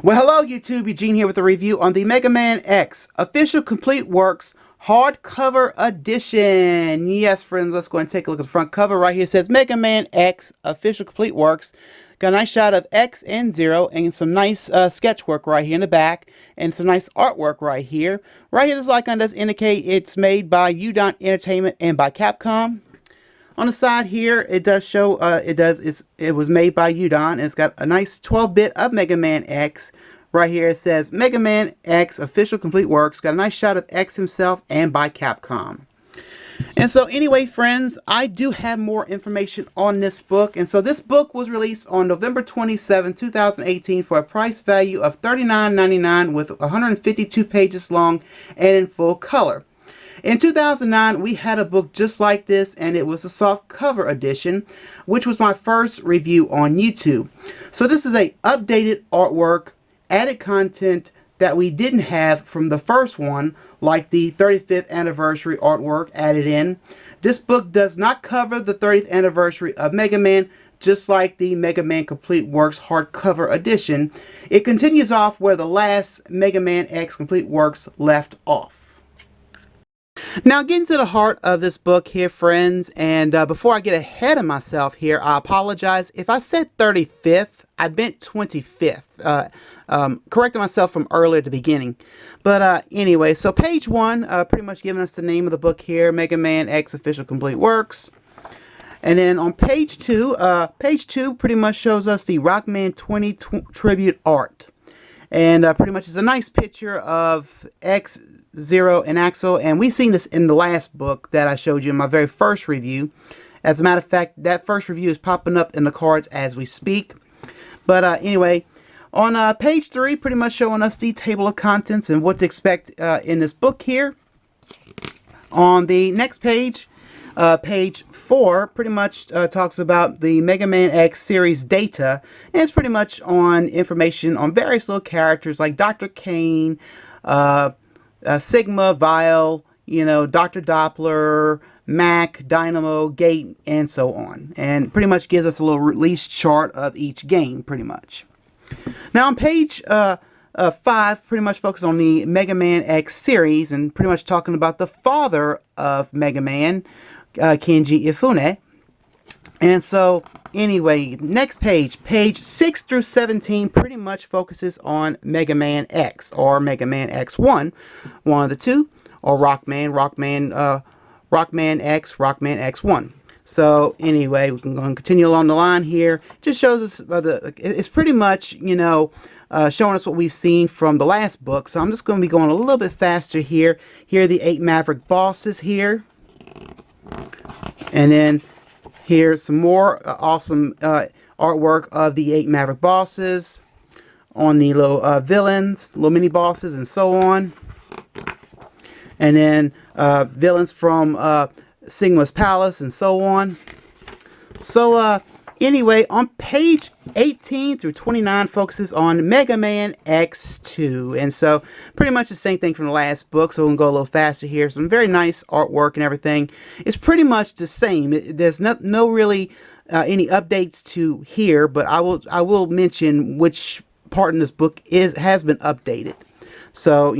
Well, hello YouTube, Eugene here with a review on the Megaman X Official Complete Works Hardcover Edition. Yes, friends, let's go and take a look at the front cover. Right here it says Megaman X Official Complete Works. Got a nice shot of X and Zero and some nice sketch work right here in the back and some nice artwork right here. Right here, this icon does indicate it's made by Eugene Entertainment and by Capcom. On the side here, it does show it was made by Eugene, and it's got a nice 12-bit of Mega Man X. Right here it says Mega Man X Official Complete Works. Got a nice shot of X himself and by Capcom. And so anyway, friends, I do have more information on this book. And so this book was released on November 27, 2018 for a price value of $39.99 with 152 pages long and in full color. In 2009, we had a book just like this, and it was a soft cover edition, which was my first review on YouTube. So this is a updated artwork, added content that we didn't have from the first one, like the 35th anniversary artwork added in. This book does not cover the 30th anniversary of Mega Man, just like the Mega Man Complete Works hardcover edition. It continues off where the last Mega Man X Complete Works left off. Now, getting to the heart of this book here, friends, and before I get ahead of myself here, I apologize. If I said 35th, I meant 25th. Correcting myself from earlier at the beginning. But anyway, so page 1, pretty much giving us the name of the book here, Mega Man X Official Complete Works. And then on page 2 pretty much shows us the Rockman 20 tribute art. And pretty much is a nice picture of X, Zero, and Axel. And we've seen this in the last book that I showed you in my very first review. As a matter of fact, that first review is popping up in the cards as we speak. But anyway, on page 3, pretty much showing us the table of contents and what to expect in this book here. On the next page, page 4 pretty much talks about the Mega Man X series data, and it's pretty much on information on various little characters like Dr. Kane, Sigma, Vile, Dr. Doppler, Mac, Dynamo, Gate, and so on. And pretty much gives us a little release chart of each game, pretty much. Now on page 5, pretty much focus on the Mega Man X series and pretty much talking about the father of Mega Man, Kenji Ifune. And so anyway, next page 6 through 17 pretty much focuses on Mega Man X or Mega Man X1, one of the two, or Rockman X, Rockman X1. So anyway, we can go and continue along the line here. Just shows us it's pretty much showing us what we've seen from the last book. So I'm just going to be going a little bit faster here. Here are the 8 Maverick bosses here. And then here's some more awesome artwork of the 8 Maverick bosses on the little villains, little mini bosses, and so on. And then villains from Sigma's Palace and so on. So anyway, on page 18 through 29 focuses on Mega Man X2. And so pretty much the same thing from the last book, so we'll go a little faster here. Some very nice artwork and everything. It's pretty much the same. There's no really any updates to here, but I will mention which part in this book has been updated. So,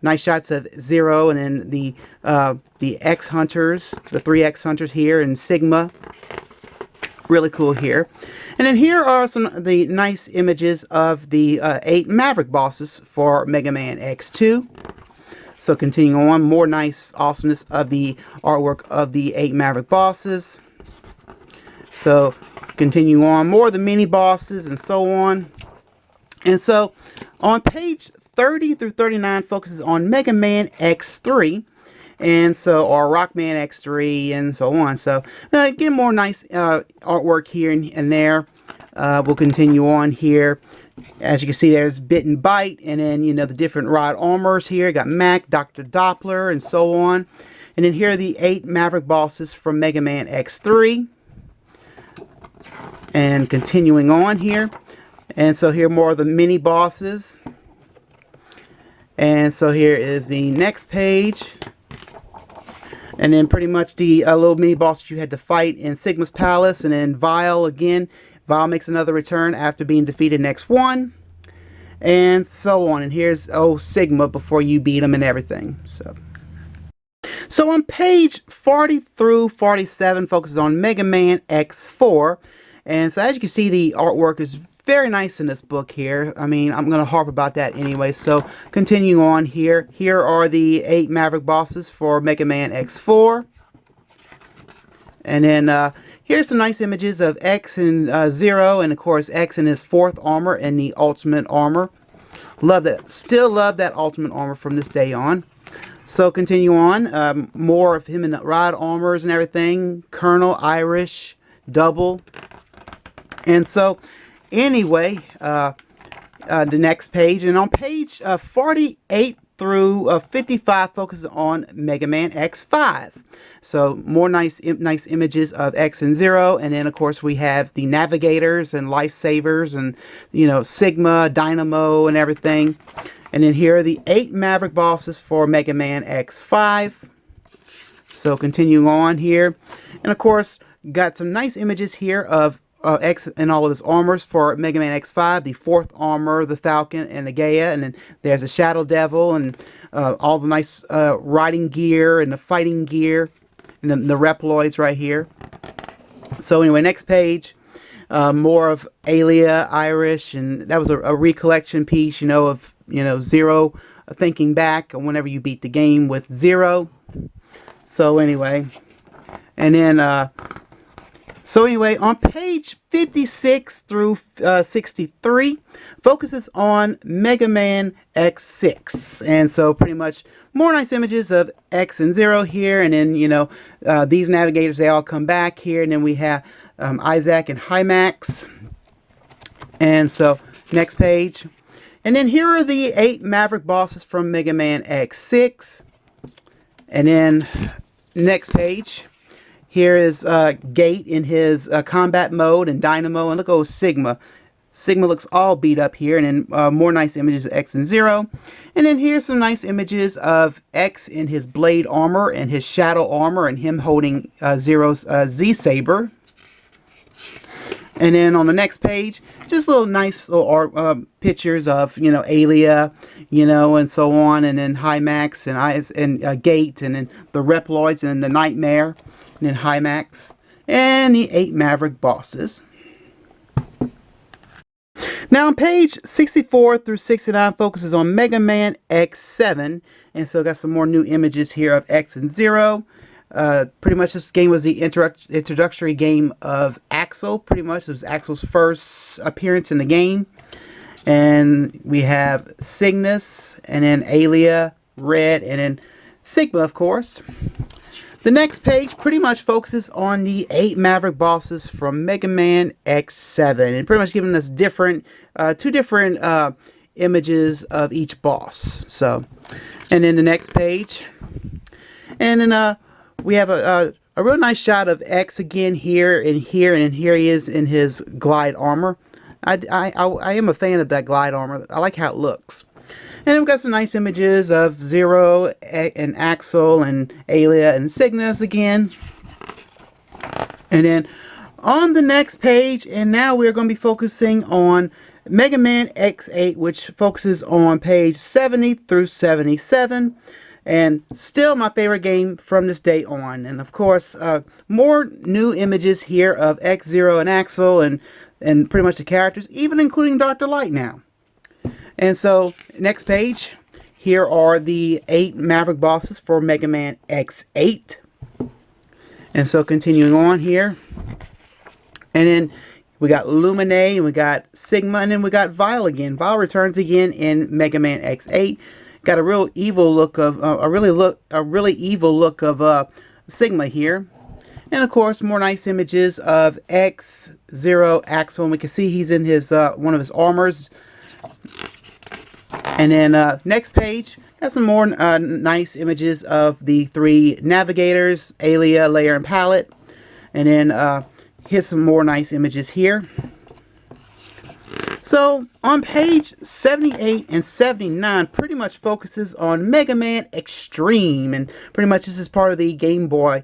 nice shots of Zero and then the X Hunters, the 3 X Hunters here, and Sigma. Really cool here. And then here are some of the nice images of the 8 Maverick bosses for Mega Man X2. So continuing on, more nice awesomeness of the artwork of the 8 Maverick bosses. So continue on, more of the mini bosses and so on. And so on page 30 through 39 focuses on Mega Man X3. And so, or Rockman X3 and so on. So, get more nice artwork here and there. We'll continue on here. As you can see, there's Bit and Bite, and then, the different rod armors here. Got Mac, Dr. Doppler, and so on. And then here are the 8 Maverick bosses from Mega Man X3. And continuing on here. And so here are more of the mini bosses. And so here is the next page. And then pretty much the little mini boss that you had to fight in Sigma's Palace. And then Vile again. Vile makes another return after being defeated in X1. and so on. And here's Sigma before you beat him and everything. So on page 40 through 47 focuses on Mega Man X4. And so as you can see, the artwork is very nice in this book here. I mean, I'm going to harp about that anyway. So continuing on here. Here are the 8 Maverick bosses for Mega Man X4. And then here's some nice images of X and Zero. And of course, X in his 4th armor and the ultimate armor. Love that. Still love that ultimate armor from this day on. So continue on. More of him in the rod armors and everything. Colonel, Irish, Double. And so anyway, the next page, and on page 48 through 55 focuses on Mega Man X5. So more nice images of X and Zero, and then of course we have the navigators and lifesavers, and Sigma, Dynamo, and everything. And then here are the 8 Maverick bosses for Mega Man X5. So continuing on here, and of course got some nice images here of X and all of his armors for Mega Man X5, the 4th armor, the Falcon, and the Gaia, and then there's a Shadow Devil, and all the nice riding gear, and the fighting gear, and the Reploids right here. So anyway, next page, more of Alia, Irish, and that was a recollection piece, of Zero thinking back on whenever you beat the game with Zero. So anyway, and then so anyway, on page 56 through 63 focuses on Mega Man X6. And so pretty much more nice images of X and Zero here. And then, these navigators, they all come back here. And then we have Isaac and Hymax. And so next page. And then here are the 8 Maverick bosses from Mega Man X6. And then next page. Here is Gate in his combat mode, and Dynamo, and look at Sigma. Sigma looks all beat up here, and then more nice images of X and Zero. And then here's some nice images of X in his blade armor and his shadow armor, and him holding Zero's Z-Saber. And then on the next page, just little nice little art, pictures of, Alia, and so on, and then Hymax and Gate, and then the Reploids, and then the Nightmare, and then Hymax, and the 8 Maverick bosses. Now on page 64 through 69 focuses on Mega Man X7, and so got some more new images here of X and Zero. Pretty much this game was the introductory game of Axel. Pretty much it was Axel's first appearance in the game. And we have Cygnus, and then Alia, Red, and then Sigma, of course. The next page pretty much focuses on the 8 Maverick bosses from Mega Man X7, and pretty much giving us two different images of each boss. So, and then the next page, and then we have a real nice shot of X again here, and then here he is in his glide armor. I am a fan of that glide armor. I like how it looks. And we've got some nice images of Zero and Axel and Alia and Cygnus again. And then on the next page, and now we're going to be focusing on Mega Man X8, which focuses on page 70 through 77. And still my favorite game from this day on. And of course, more new images here of X, Zero, and Axel, and pretty much the characters, even including Dr. Light now. And so, next page, here are the 8 Maverick bosses for Mega Man X8. And so, continuing on here. And then we got Lumine, and we got Sigma, and then we got Vile again. Vile returns again in Mega Man X8. Got a real evil look of a really evil look of Sigma here, and of course more nice images of X, Zero, Axel, and we can see he's in his one of his armors. And then next page got some more nice images of the 3 navigators, Alia, Layer, and Palette. And then here's some more nice images here. So on page 78 and 79 pretty much focuses on Mega Man Extreme, and pretty much this is part of the Game Boy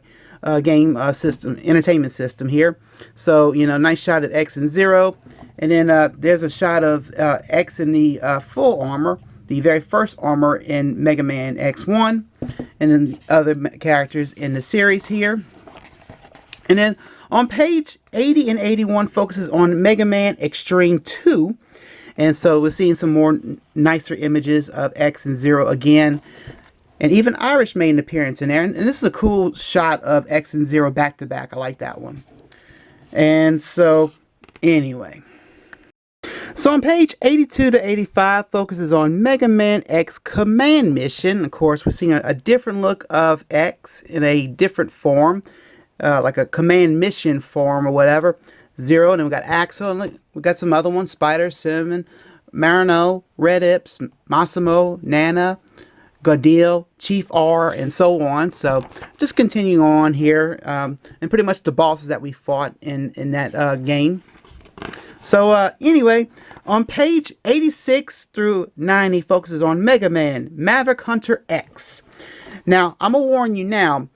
game system, entertainment system here. So, you know, nice shot of X and Zero. And then there's a shot of X in the full armor, the very first armor in Mega Man X1, and then the other characters in the series here. And then on page 80 and 81 focuses on Mega Man Extreme 2. And so we're seeing some more nicer images of X and Zero again. And even Irish made an appearance in there. And this is a cool shot of X and Zero back to back. I like that one. And so, anyway. So on page 82 to 85 focuses on Mega Man X Command Mission. Of course, we're seeing a different look of X in a different form. Like a command mission form or whatever. Zero, and then we got Axel, and look, we got some other ones, Spider, Cinnamon, Marino, Red Ips, Massimo, Nana, Godil, Chief R, and so on. So just continuing on here, and pretty much the bosses that we fought in that game. So anyway, on page 86 through 90 focuses on Mega Man, Maverick Hunter X. Now, I'm going to warn you now,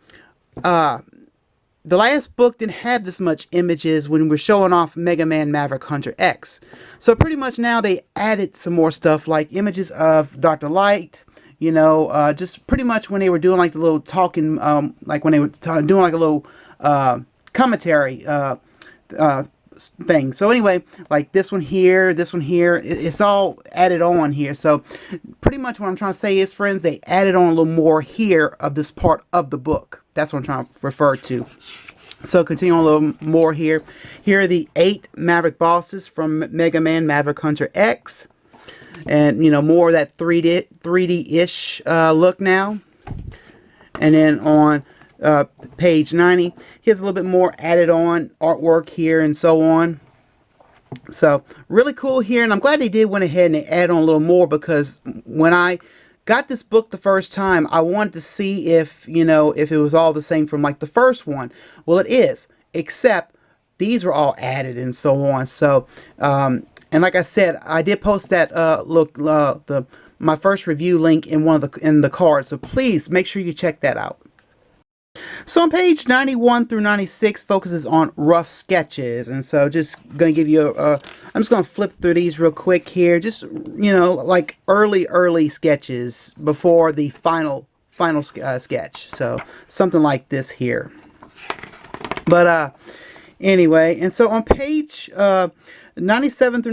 the last book didn't have this much images when we're showing off Mega Man Maverick Hunter X. So pretty much now they added some more stuff like images of Dr. Light, you know, just pretty much when they were doing like the little talking, like when they were doing like a little commentary thing. So anyway, like this one here, it's all added on here. So pretty much what I'm trying to say is, friends, they added on a little more here of this part of the book. That's what I'm trying to refer to. So continue on a little more here. Here are the 8 Maverick bosses from Mega Man Maverick Hunter X. And, you know, more of that 3D-ish look now. And then on page 90, here's a little bit more added on artwork here and so on. So really cool here. And I'm glad they did went ahead and they added on a little more, because when I got this book the first time, I wanted to see if, you know, if it was all the same from like the first one. Well, it is, except these were all added and so on. So, and like I said, I did post that my first review link in one of the cards. So please make sure you check that out. So on page 91 through 96 focuses on rough sketches, and so just going to give you I'm just going to flip through these real quick here, just, you know, like early sketches before the final sketch. So something like this here. But anyway, and so on page 97 through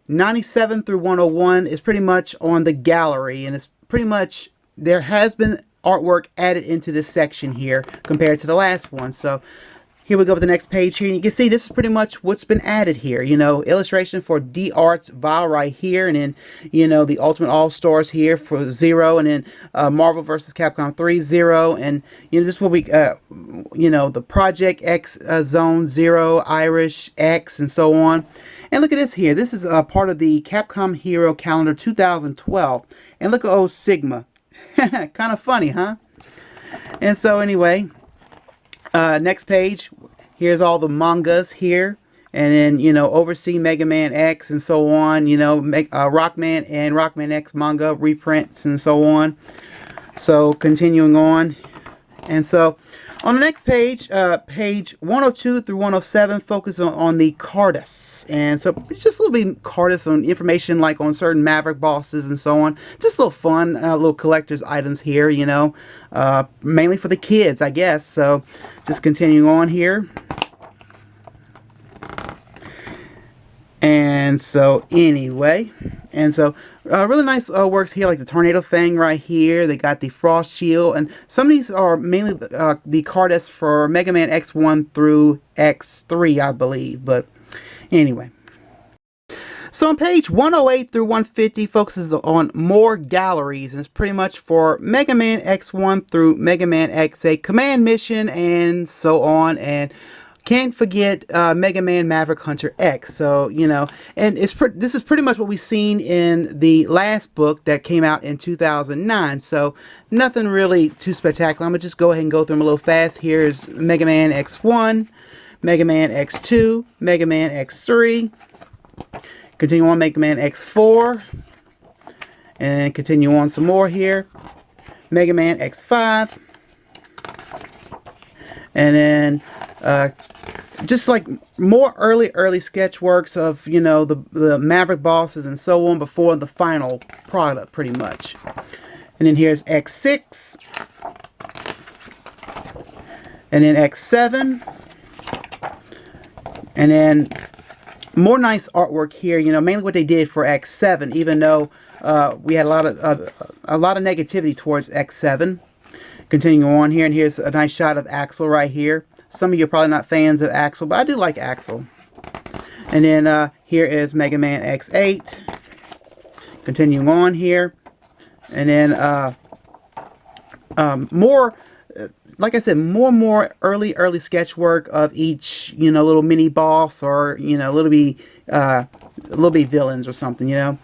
97 through 101 is pretty much on the gallery, and it's pretty much, there has been artwork added into this section here compared to the last one. So here we go with the next page here, and you can see this is pretty much what's been added here. You know, illustration for D Arts Val right here, and then, you know, the Ultimate All-Stars here for Zero, and then Marvel vs. Capcom 3 Zero, and, you know, just what we you know, the Project X Zone Zero, Irish X, and so on. And look at this here. This is part of the Capcom Hero Calendar 2012, and look at old Sigma. Kind of funny, huh? And so anyway, next page, here's all the mangas here, and then, you know, Oversee Mega Man X and so on, you know, Rockman and Rockman X manga reprints and so on. So continuing on, and so on the next page, page 102 through 107 focus on the Carddass, and so just a little bit Carddass on information like on certain Maverick bosses and so on. Just a little fun, little collector's items here, you know, mainly for the kids, I guess. So just continuing on here. And so anyway, and so really nice works here, like the tornado thing right here. They got the frost shield, and some of these are mainly the Carddass for Mega Man X1 through X3, I believe. But anyway, so on page 108 through 150 focuses on more galleries, and it's pretty much for Mega Man X1 through Mega Man X8 command mission and so on. And can't forget Mega Man Maverick Hunter X. So, you know, and this is pretty much what we've seen in the last book that came out in 2009. So nothing really too spectacular. I'm going to just go ahead and go through them a little fast. Here's Mega Man X1, Mega Man X2, Mega Man X3. Continue on Mega Man X4. And continue on some more here. Mega Man X5. And then just like more early sketch works of, you know, the Maverick bosses and so on before the final product, pretty much. And then here's X6. And then X7. And then more nice artwork here, you know, mainly what they did for X7, even though we had a lot of negativity towards X7. Continuing on here, and here's a nice shot of Axel right here. Some of you are probably not fans of Axel, but I do like Axel. And then here is Megaman X8. Continuing on here, and then more, like I said, more early sketch work of each, you know, little mini boss, or, you know, little bitty villains or something, you know.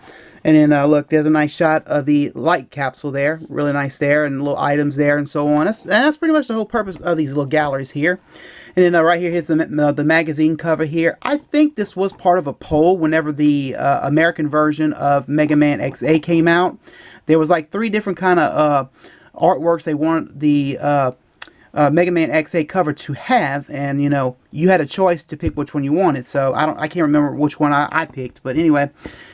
And then look, there's a nice shot of the light capsule there, really nice there, and little items there and so on. That's pretty much the whole purpose of these little galleries here. And then right here, here's the magazine cover here. I think this was part of a poll whenever the American version of Mega Man XA came out. There was like 3 different kind of artworks they wanted the Mega Man XA cover to have, and you know, you had a choice to pick which one you wanted. So I can't remember which one I picked, but anyway,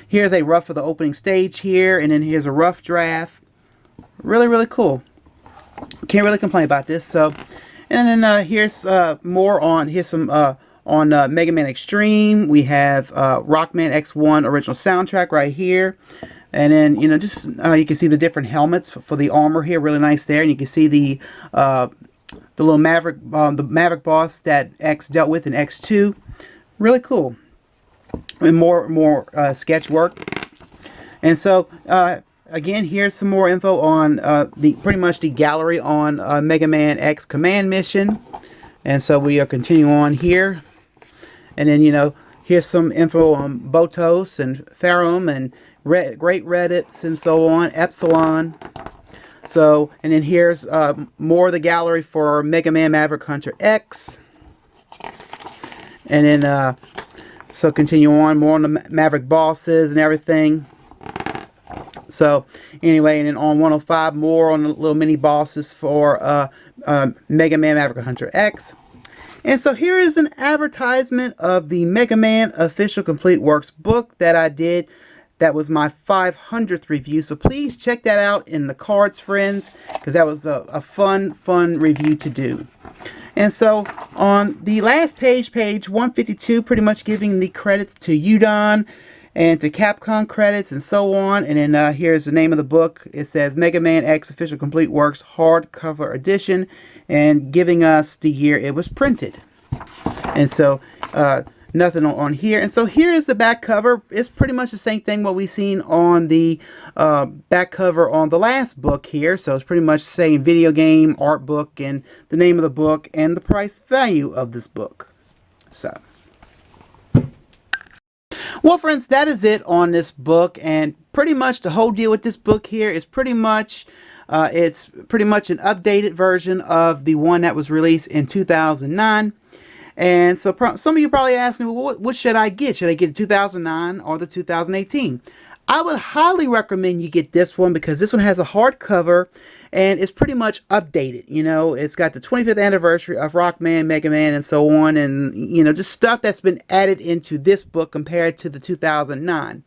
here's a rough of the opening stage here, and then here's a rough draft. Really cool. Can't really complain about this. So, and then here's more on on Mega Man Extreme. We have Rockman X1 original soundtrack right here. And then, you know, just you can see the different helmets for the armor here, really nice there. And you can see the little Maverick, the Maverick boss that X dealt with in X2. Really cool. And more sketch work. And so again, here's some more info on pretty much the gallery on Mega Man X Command Mission. And so we are continuing on here. And then, you know, here's some info on Botos and Farum and Great Reddips and so on, Epsilon. So, and then here's more of the gallery for Mega Man Maverick Hunter X. And then, so continue on, more on the Maverick bosses and everything. So, anyway, and then on 105, more on the little mini bosses for Mega Man Maverick Hunter X. And so here is an advertisement of the Mega Man Official Complete Works book that I did. That was my 500th review, so please check that out in the cards, friends, because that was a fun review to do. And so on the last page, page 152, pretty much giving the credits to Eugene and to Capcom credits and so on. And then here's the name of the book. It says Mega Man X Official Complete Works Hardcover Edition, and giving us the year it was printed. And so nothing on here. And so here is the back cover. It's pretty much the same thing what we've seen on the back cover on the last book here. So it's pretty much the same video game, art book, and the name of the book, and the price value of this book. So, well, friends, that is it on this book. And pretty much the whole deal with this book here is pretty much it's pretty much an updated version of the one that was released in 2009. And so some of you probably ask me, well, what should I get? Should I get the 2009 or the 2018? I would highly recommend you get this one, because this one has a hardcover and it's pretty much updated. You know, it's got the 25th anniversary of Rockman, Mega Man, and so on. And, you know, just stuff that's been added into this book compared to the 2009.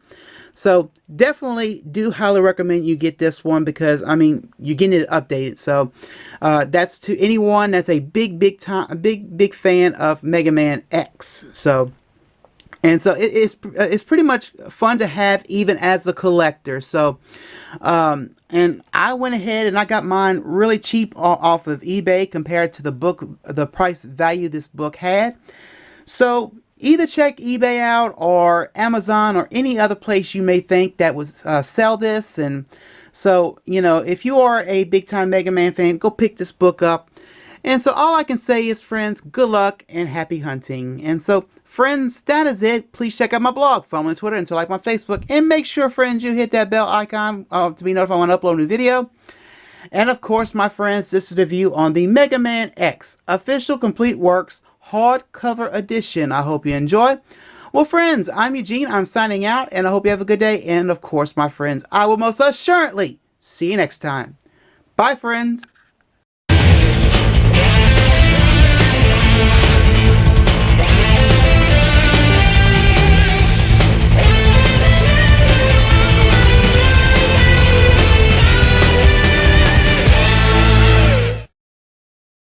So definitely do highly recommend you get this one, because I mean, you're getting it updated. So that's to anyone that's a big fan of Mega Man X. So, and so it's pretty much fun to have even as a collector. So and I went ahead and I got mine really cheap off of eBay compared to the price value this book had. So either check eBay out or Amazon or any other place you may think that would sell this. And so, you know, if you are a big-time Mega Man fan, go pick this book up. And so all I can say is, friends, good luck and happy hunting. And so, friends, that is it. Please check out my blog, follow me on Twitter, and to like my Facebook. And make sure, friends, you hit that bell icon to be notified when I upload a new video. And, of course, my friends, this is the review on the Mega Man X Official Complete Works Hardcover Edition. I hope you enjoy. Well, friends, I'm Eugene. I'm signing out, and I hope you have a good day. And, of course, my friends, I will most assuredly see you next time. Bye, friends.